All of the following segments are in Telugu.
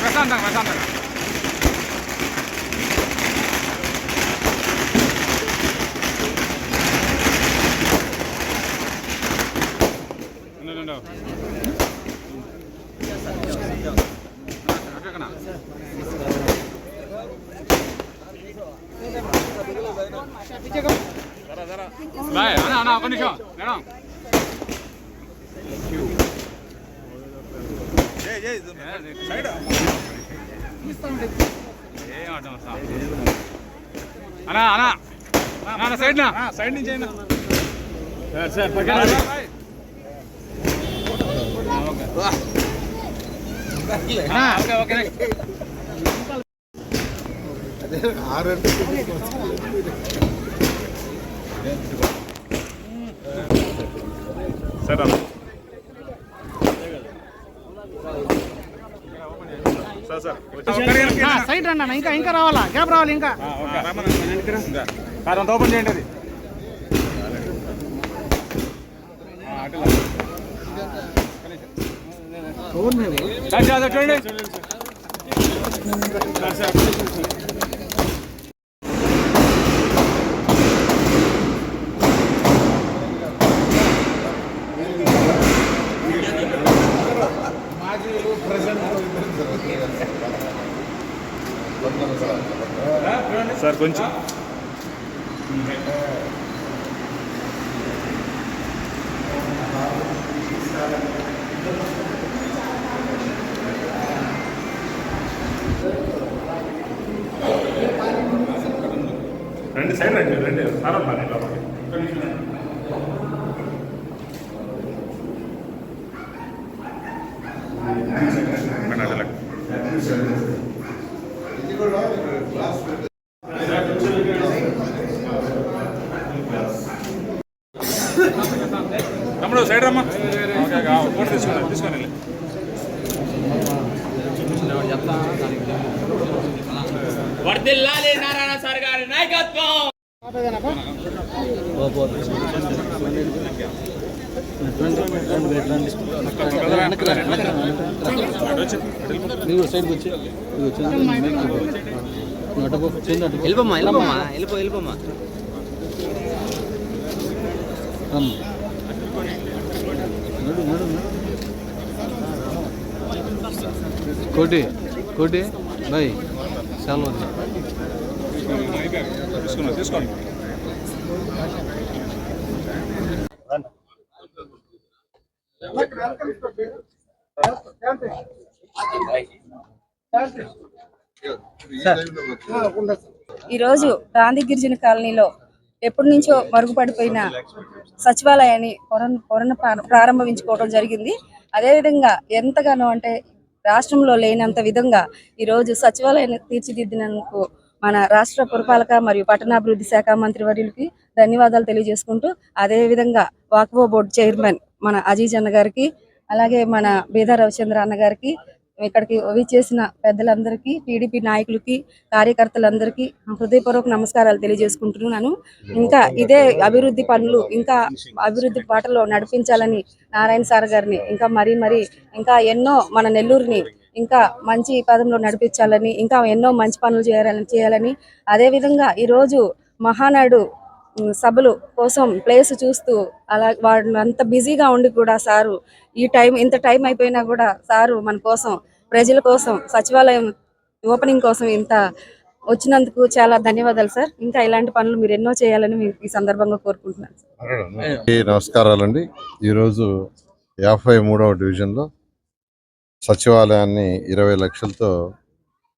ప్రశాంతంగా ఒక నిమిషం సైడ్ నుంచి అయినా సార్ ఓకే సైడ్ రండి అన్న, ఇంకా రావాలా, గ్యాప్ రావాలి. ఇంకా అంత ఓపెన్ చేయండి. అది చూడండి. సార్ కొంచెం రండి, సైడ్ రండి సార్. తమ్ముడు సైడ్ రమ్మా. ఫోటో తీసుకొని వర్ధిల్లాలి నారాయణ సార్ గారి నాయకత్వం. వెళ్ళిపోమ్మా కోటి బాయ్ చాలా తీసుకోండి. ఈరోజు గాంధీ గిరిజన కాలనీలో ఎప్పటి నుంచో మరుగుపడిపోయిన సచివాలయాన్ని ప్రారంభించుకోవడం జరిగింది. అదేవిధంగా ఎంతగానో అంటే రాష్ట్రంలో లేనంత విధంగా ఈరోజు సచివాలయాన్ని తీర్చిదిద్దినందుకు మన రాష్ట్ర పురపాలక మరియు పట్టణాభివృద్ధి శాఖ మంత్రివర్యులకి ధన్యవాదాలు తెలియజేసుకుంటూ, అదేవిధంగా వాక్వో బోర్డు చైర్మన్ మన అజీజ్ అన్న గారికి, అలాగే మన బీదా రవిచంద్ర అన్న గారికి, ఇక్కడికి విచ్చేసిన పెద్దలందరికీ, టీడీపీ నాయకులకి, కార్యకర్తలందరికీ హృదయపూర్వక నమస్కారాలు తెలియజేసుకుంటున్నాను. ఇంకా ఇదే అభివృద్ధి పనులు ఇంకా అభివృద్ధి బాటలో నడిపించాలని నారాయణ సార్ గారిని ఇంకా మరీ ఇంకా ఎన్నో మన నెల్లూరుని ఇంకా మంచి పదంలో నడిపించాలని, ఇంకా ఎన్నో మంచి పనులు చేయాలని అదేవిధంగా ఈరోజు మహానాడు సభలు కోసం ప్లేస్ చూస్తూ అలా వాడు అంత బిజీగా ఉండి కూడా సారు ఇంత టైం అయిపోయినా కూడా సారు మన కోసం, ప్రజల కోసం, సచివాలయం ఓపెనింగ్ కోసం ఇంత వచ్చినందుకు చాలా ధన్యవాదాలు సార్. ఇంకా ఇలాంటి పనులు మీరు ఎన్నో చేయాలని ఈ సందర్భంగా కోరుకుంటున్నాను సార్. నమస్కారాలండి. ఈరోజు 53వ డివిజన్లో సచివాలయాన్ని 20 లక్షలతో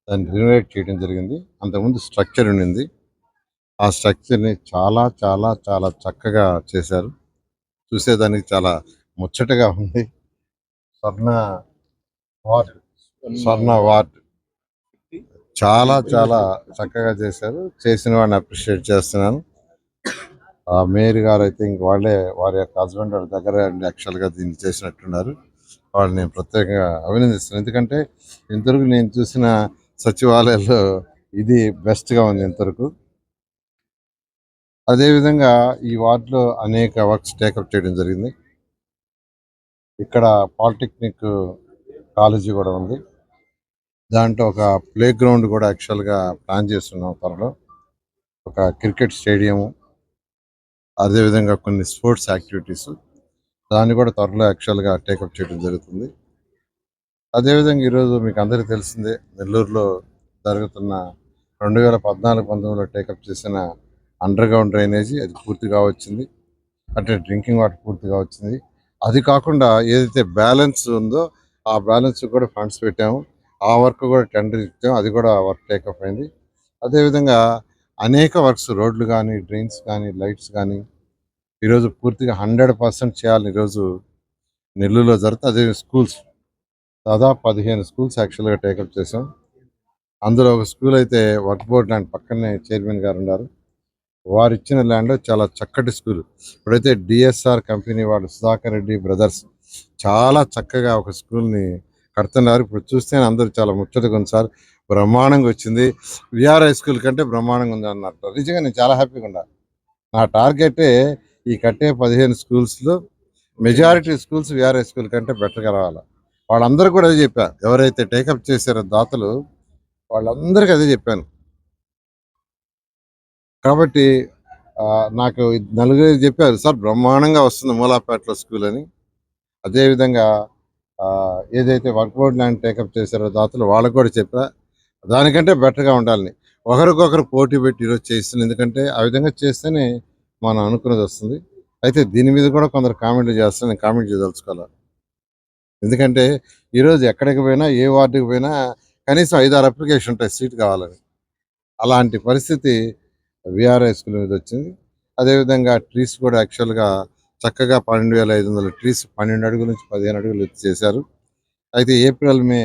దాన్ని రినోవేట్ చేయడం జరిగింది. అంతకుముందు స్ట్రక్చర్ ఉండింది. ఆ స్ట్రక్చర్ని చాలా చాలా చాలా చక్కగా చేశారు. చూసేదానికి చాలా ముచ్చటగా ఉంది. స్వర్ణ వార్డ్ చాలా చాలా చక్కగా చేశారు. చేసిన వాడిని అప్రిషియేట్ చేస్తున్నాను. మేయర్ గారు అయితే ఇంక వారి యొక్క హస్బెండ్ వాళ్ళ దగ్గర యాక్చువల్గా దీన్ని చేసినట్టున్నారు. వాళ్ళని నేను ప్రత్యేకంగా అభినందిస్తున్నాను. ఎందుకంటే ఇంతవరకు నేను చూసిన సచివాలయాల్లో ఇది బెస్ట్గా ఉంది ఇంతవరకు. అదేవిధంగా ఈ వార్డులో అనేక వర్క్స్ టేకప్ చేయడం జరిగింది. ఇక్కడ పాలిటెక్నిక్ కాలేజీ కూడా ఉంది. దాంట్లో ఒక ప్లే గ్రౌండ్ కూడా యాక్చువల్గా ప్లాన్ చేస్తున్నాం త్వరలో. ఒక క్రికెట్ స్టేడియము, అదేవిధంగా కొన్ని స్పోర్ట్స్ యాక్టివిటీస్, దాన్ని కూడా త్వరలో యాక్చువల్గా టేకప్ చేయడం జరుగుతుంది. అదేవిధంగా ఈరోజు మీకు అందరికీ తెలిసిందే, నెల్లూరులో జరుగుతున్న 2014-19లో టేకప్ చేసిన అండర్ గ్రౌండ్ డ్రైనేజీ అది పూర్తిగా వచ్చింది. అంటే డ్రింకింగ్ వాటర్ పూర్తిగా వచ్చింది. అది కాకుండా ఏదైతే బ్యాలెన్స్ ఉందో ఆ బ్యాలెన్స్ కూడా ఫండ్స్ పెట్టాము. ఆ వర్క్ కూడా టెండర్ ఇచ్చాము, అది కూడా వర్క్ టేకప్ అయింది. అదేవిధంగా అనేక వర్క్స్, రోడ్లు కానీ, డ్రైన్స్ కానీ, లైట్స్ కానీ ఈరోజు పూర్తిగా 100% చేయాలని ఈరోజు నెల్లూరులో జరుగుతుంది. అదే స్కూల్స్ దాదాపు 15 స్కూల్స్ యాక్చువల్గా టేకప్ చేసాం. అందులో ఒక స్కూల్ అయితే వర్క్ బోర్డ్ ల్యాండ్ పక్కనే చైర్మన్ గారు ఉన్నారు, వారు ఇచ్చిన ల్యాండ్ చాలా చక్కటి స్కూల్. ఇప్పుడైతే డిఎస్ఆర్ కంపెనీ వాళ్ళు, సుధాకర్ రెడ్డి బ్రదర్స్, చాలా చక్కగా ఒక స్కూల్ని కడుతున్నారు. ఇప్పుడు చూస్తే అందరూ చాలా ముచ్చటగా ఉంది సార్, బ్రహ్మాండంగా వచ్చింది, విఆర్ హై స్కూల్ కంటే బ్రహ్మాండంగా ఉంది అన్నట్టు. నిజంగా నేను చాలా హ్యాపీగా ఉన్నా. నా టార్గెటే ఈ కట్టే 15 స్కూల్స్లో majority schools VR high school కంటే బెటర్గా రావాలి. వాళ్ళందరూ కూడా అదే చెప్పారు, ఎవరైతే టేకప్ చేశారో దాతలు వాళ్ళందరికీ అదే చెప్పాను. కాబట్టి నాకు నలుగురు చెప్పారు, సార్ బ్రహ్మాండంగా వస్తుంది మూలాపేటలో స్కూల్ అని. అదేవిధంగా ఏదైతే వర్క్ బోర్డ్ ల్యాండ్ టేకప్ చేశారో దాతలు వాళ్ళకు కూడా చెప్పా, దానికంటే బెటర్గా ఉండాలని. ఒకరికొకరు పోటీ పెట్టి ఈరోజు చేస్తుంది, ఎందుకంటే ఆ విధంగా చేస్తేనే మనం అనుకున్నది వస్తుంది. అయితే దీని మీద కూడా కొందరు కామెంట్లు చేస్తారు, నేను కామెంట్ చేయదలుచుకోవాలి. ఎందుకంటే ఈరోజు ఎక్కడికి పోయినా, ఏ వార్డుకి పోయినా కనీసం 5-6 అప్లికేషన్ ఉంటాయి సీట్ కావాలని. అలాంటి పరిస్థితి విఆర్ఐ స్కూల్ మీద వచ్చింది. అదేవిధంగా ట్రీస్ కూడా యాక్చువల్గా చక్కగా 12,500 ట్రీస్ 12 అడుగుల నుంచి 15 అడుగులు ఎత్తి చేశారు. అయితే ఏప్రిల్, మే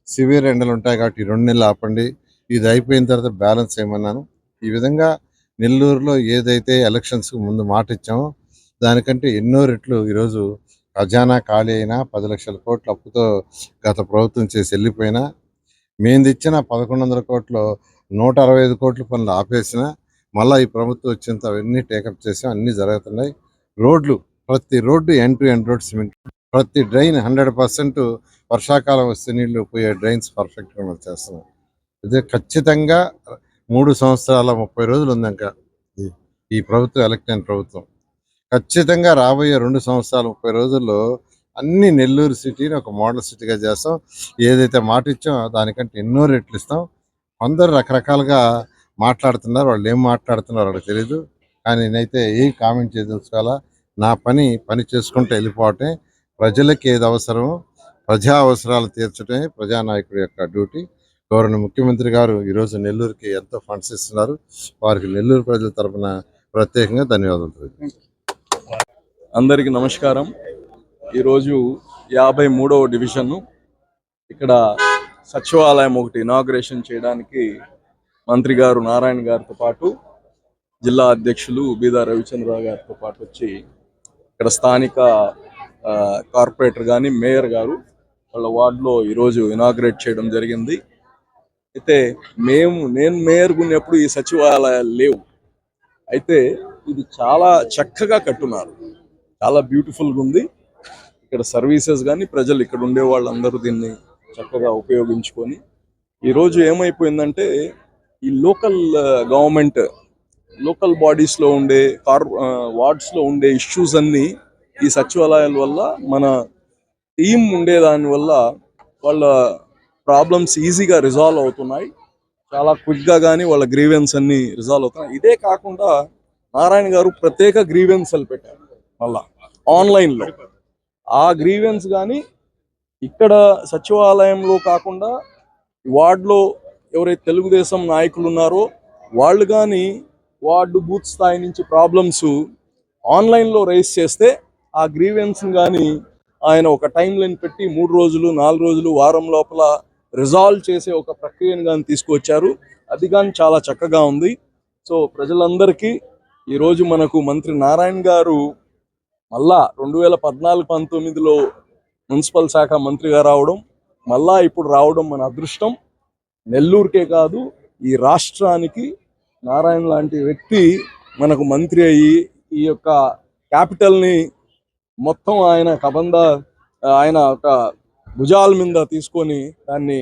సివియర్ ఎండలు ఉంటాయి కాబట్టి 2 నెలలు ఆపండి, ఇది అయిపోయిన తర్వాత బ్యాలెన్స్ చేయమన్నాను. ఈ విధంగా నెల్లూరులో ఏదైతే ఎలక్షన్స్కి ముందు మాట ఇచ్చామో దానికంటే ఎన్నో రెట్లు ఈరోజు ఖజానా ఖాళీ అయినా, 10 లక్షల కోట్ల అప్పుతో గత ప్రభుత్వం చేసి వెళ్ళిపోయినా, మేము తెచ్చిన 1,100 కోట్లు 165 కోట్ల పనులు ఆపేసిన, మళ్ళీ ఈ ప్రభుత్వం వచ్చేంత అవన్నీ టేకప్ చేసాం, అన్నీ జరుగుతున్నాయి. రోడ్లు, ప్రతి road end to end road cement, ప్రతి డ్రైన్ 100% వర్షాకాలం వస్తే నీళ్లు పోయే డ్రైన్స్ పర్ఫెక్ట్గా మనం చేస్తున్నాం. ఇదే ఖచ్చితంగా 3 సంవత్సరాల 30 రోజులు ఉంది ఇంకా ఈ ప్రభుత్వం, ఎలక్ట్ అయిన ప్రభుత్వం. ఖచ్చితంగా రాబోయే 2 సంవత్సరాల 30 రోజుల్లో అన్ని నెల్లూరు సిటీని ఒక మోడల్ సిటీగా చేస్తాం. ఏదైతే మాట ఇచ్చామో దానికంటే ఎన్నో రెట్లు ఇస్తాం. అందరూ రకరకాలుగా మాట్లాడుతున్నారు, వాళ్ళు ఏం మాట్లాడుతున్నారో వాళ్ళకి తెలీదు. కానీ నేనైతే ఏం కామెంట్ చేయదలుచుకోవాలా, నా పని చేసుకుంటూ వెళ్ళిపోవటమే. ప్రజలకు ఏది అవసరమో ప్రజా అవసరాలు తీర్చడమే ప్రజానాయకుడి యొక్క డ్యూటీ. గౌరవ ముఖ్యమంత్రి గారు ఈరోజు నెల్లూరుకి ఎంతో ఫండ్స్ ఇస్తున్నారు, వారికి నెల్లూరు ప్రజల తరఫున ప్రత్యేకంగా ధన్యవాదాలు. అందరికీ నమస్కారం. ఈరోజు 53వ డివిజను ఇక్కడ సచివాలయం ఒకటి ఇనాగ్రేషన్ చేయడానికి మంత్రి గారు నారాయణ గారితో పాటు జిల్లా అధ్యక్షులు బీదా రవిచంద్ర గారితో పాటు వచ్చి ఇక్కడ స్థానిక కార్పొరేటర్ కానీ, మేయర్ గారు వాళ్ళ వార్డులో ఈరోజు ఇనాగ్రేట్ చేయడం జరిగింది. అయితే నేను మేయర్గా ఉన్నప్పుడు ఈ సచివాలయాలు లేవు. అయితే ఇది చాలా చక్కగా కట్టున్నారు, చాలా బ్యూటిఫుల్గా ఉంది. ఇక్కడ సర్వీసెస్ కానీ, ప్రజలు ఇక్కడ ఉండే వాళ్ళందరూ దీన్ని చక్కగా ఉపయోగించుకొని, ఈరోజు ఏమైపోయిందంటే ఈ లోకల్ గవర్నమెంట్, లోకల్ బాడీస్లో ఉండే వార్డ్స్లో ఉండే ఇష్యూస్ అన్నీ ఈ సచివాలయాల వల్ల, మన టీం ఉండే దానివల్ల వాళ్ళ ప్రాబ్లమ్స్ ఈజీగా రిజాల్వ్ అవుతున్నాయి. చాలా క్విక్గా కానీ వాళ్ళ గ్రీవెన్స్ అన్ని రిజాల్వ్ అవుతున్నాయి. ఇదే కాకుండా నారాయణ గారు ప్రత్యేక గ్రీవెన్స్లు పెట్టారు మళ్ళా ఆన్లైన్లో. ఆ గ్రీవెన్స్ కానీ ఇక్కడ సచివాలయంలో కాకుండా వార్డులో ఎవరైతే తెలుగుదేశం నాయకులు ఉన్నారో వాళ్ళు కానీ వార్డు బూత్ స్థాయి నుంచి ప్రాబ్లమ్స్ ఆన్లైన్లో రైజ్ చేస్తే ఆ గ్రీవెన్స్ కానీ ఆయన ఒక టైం లైన్ పెట్టి 3 రోజులు, 4 రోజులు, వారం లోపల రిజాల్వ్ చేసే ఒక ప్రక్రియను కానీ తీసుకొచ్చారు. అది కానీ చాలా చక్కగా ఉంది. సో ప్రజలందరికీ ఈరోజు మనకు మంత్రి నారాయణ గారు మళ్ళా 2014-19లో మున్సిపల్ శాఖ మంత్రిగా రావడం, మళ్ళా ఇప్పుడు రావడం మన అదృష్టం. నెల్లూరుకే కాదు ఈ రాష్ట్రానికి నారాయణ లాంటి వ్యక్తి మనకు మంత్రి అయ్యి ఈ యొక్క క్యాపిటల్ని మొత్తం ఆయన కబంద ఆయన ఒక భుజాల మీద తీసుకొని దాన్ని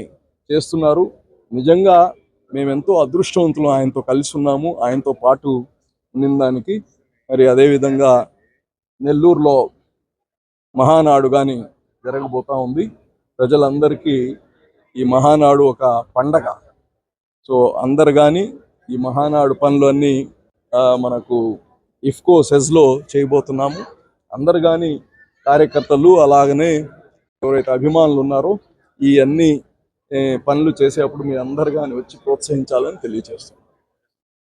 చేస్తున్నారు. నిజంగా మేమెంతో అదృష్టవంతులు ఆయనతో కలిసి ఉన్నాము, ఆయనతో పాటు ఉన్నదానికి. మరి అదేవిధంగా నెల్లూరులో మహానాడు కానీ జరగబోతా ఉంది. ప్రజలందరికీ ఈ మహానాడు ఒక పండగ. సో అందరు కానీ ఈ మహానాడు పనులన్నీ మనకు ఇఫ్కో సెజ్లో చేయబోతున్నాము. అందరు కానీ కార్యకర్తలు అలాగనే ఎవరైతే అభిమానులు ఉన్నారో ఈ అన్ని పనులు చేసేటప్పుడు మీ అందరు కానీ వచ్చి ప్రోత్సహించాలని తెలియజేస్తాం.